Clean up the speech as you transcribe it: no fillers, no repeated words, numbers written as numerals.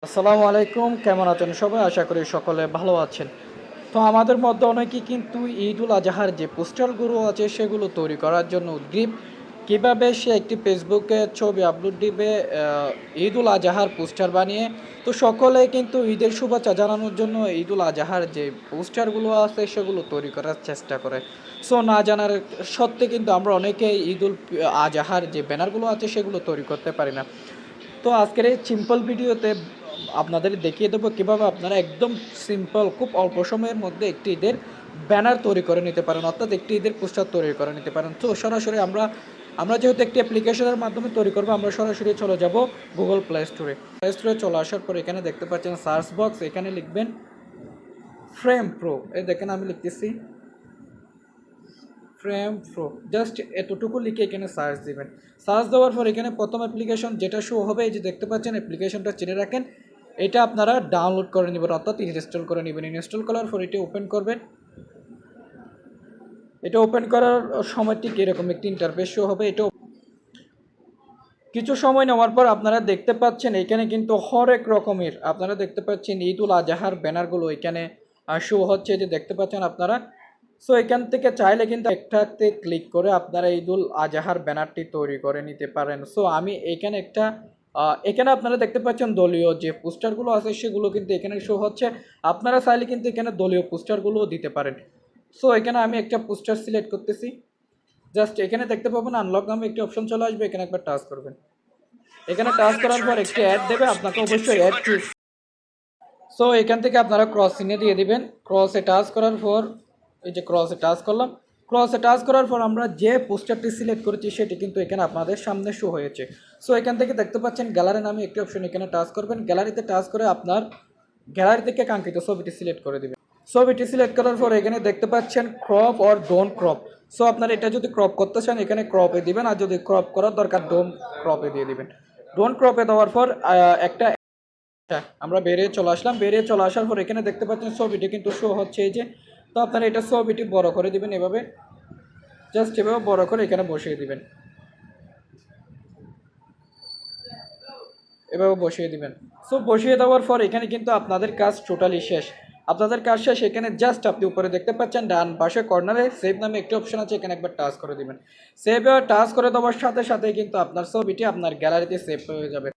আসসালামু আলাইকুম, কেমন আছেন সবাই? আশা করি সকলে ভালো আছেন। তো আমাদের মধ্যে অনেকেই কিন্তু ঈদুল আজহার যে পোস্টারগুলো আছে সেগুলো তৈরি করার জন্য উদ্গ্রীব। কীভাবে সে একটি ফেসবুকে ছবি আপলোড দিবে ঈদুল আজহার পোস্টার বানিয়ে। তো সকলে কিন্তু ঈদের শুভেচ্ছা জানানোর জন্য ঈদুল আজহার যে পোস্টারগুলো আছে সেগুলো তৈরি করার চেষ্টা করে। সো না জানার সত্ত্বে কিন্তু আমরা অনেকেই ঈদুল আজহার যে ব্যানারগুলো আছে সেগুলো তৈরি করতে পারি না। তো আজকের এই সিম্পল ভিডিওতে আপনাদের দেখিয়ে দেবো কীভাবে আপনারা একদম সিম্পল খুব অল্প সময়ের মধ্যে একটি ঈদের ব্যানার তৈরি করে নিতে পারেন, অর্থাৎ একটি ঈদের পোস্টার তৈরি করে নিতে পারেন। তো সরাসরি আমরা যেহেতু একটি অ্যাপ্লিকেশনের মাধ্যমে তৈরি করবো, আমরা সরাসরি চলে যাব গুগল প্লে স্টোরে চলে আসার পর এখানে দেখতে পাচ্ছেন সার্চ বক্স, এখানে লিখবেন ফ্রেম প্রো। এই দেখেন আমি লিখতেছি ফ্রেম প্রো, জাস্ট এতটুকু লিখে এখানে সার্চ দিবেন। সার্চ দেওয়ার পর এখানে প্রথম অ্যাপ্লিকেশন যেটা শো হবে, এই যে দেখতে পাচ্ছেন অ্যাপ্লিকেশনটা চিনে রাখেন, এটা আপনারা ডাউনলোড করে নেবেন, অর্থাৎ ইনস্টল করে নেবেন। ইনস্টল করার পর এটা ওপেন করবেন। এটা ওপেন করার সময় ঠিক এরকম একটি ইন্টারফেস শো হবে। এটা কিছু সময় নেওয়ার পর আপনারা দেখতে পাচ্ছেন এখানে কিন্তু হরেক রকমের আপনারা দেখতে পাচ্ছেন ঈদুল আজহার ব্যানারগুলো এখানে শো হচ্ছে, যে দেখতে পাচ্ছেন আপনারা। সো এখান থেকে চাইলে কিন্তু একটাতে ক্লিক করে আপনারা ঈদুল আজহার ব্যানারটি তৈরি করে নিতে পারেন। সো আমি এখানে এখানে আপনারা দেখতে পাচ্ছেন দলীয় যে পোস্টারগুলো আছে সেগুলো কিন্তু এখানে শো হচ্ছে। আপনারা চাইলে কিন্তু এখানে দলীয় পোস্টারগুলোও দিতে পারেন। সো এখানে আমি একটা পোস্টার সিলেক্ট করতেছি। জাস্ট এখানে দেখতে পাবেন আনলক নামে একটি অপশন চলে আসবে, এখানে একবার টাচ করবেন। এখানে টাচ করার পর একটি অ্যাড দেবে, আপনাকে অবশ্যই অ্যাড টু। সো এখান থেকে আপনারা ক্রস চিহ্নে দিয়ে দিবেন। ক্রসে টাচ করার পর এই যে ক্রসে টাচ করলাম। ক্রসে টাচ করার পর আমরা যে পোস্টারটি সিলেক্ট করেছি সেটি কিন্তু এখানে আপনাদের সামনে শো হয়েছে। সো এখান থেকে দেখতে পাচ্ছেন গ্যালারি নামে একটি অপশন, এখানে টাচ করবেন। গ্যালারিতে টাচ করে আপনার গ্যালারি থেকে কাঙ্ক্ষিত ছবিটি সিলেক্ট করে দিবেন। ছবিটি সিলেক্ট করার পর এখানে দেখতে পাচ্ছেন crop or don't crop. So আপনার এটা যদি ক্রপ করতে চান এখানে ক্রপে দিবেন, আর যদি ক্রপ করার দরকার ডোন্ট ক্রপে দিয়ে দিবেন। ডোন্ট ক্রপে দেওয়ার পর একটা আমরা বেরিয়ে চলে আসলাম। বেরিয়ে চলে আসার পর এখানে দেখতে পাচ্ছেন ছবিটি কিন্তু শো হচ্ছে, এই যে। তো আপনারা এটা ছবিটি বড় করে দিবেন, এভাবে জাস্ট এভাবে বড় করে এখানে বসিয়ে দিবেন, এভাবে বসিয়ে দিবেন। সো বসিয়ে দেওয়ার পর এখানে কিন্তু আপনাদের কাজ টোটালি শেষ। আপনাদের কাজ শেষ। এখানে জাস্ট আপনি উপরে দেখতে পাচ্ছেন ডান পাশে কর্নারে সেভ নামে একটি অপশন আছে, এখানে একবার টাচ করে দিবেন। সেভ টাচ করে দেওয়ার সাথে সাথে কিন্তু আপনার ছবিটি আপনার গ্যালারিতে সেভ হয়ে যাবে।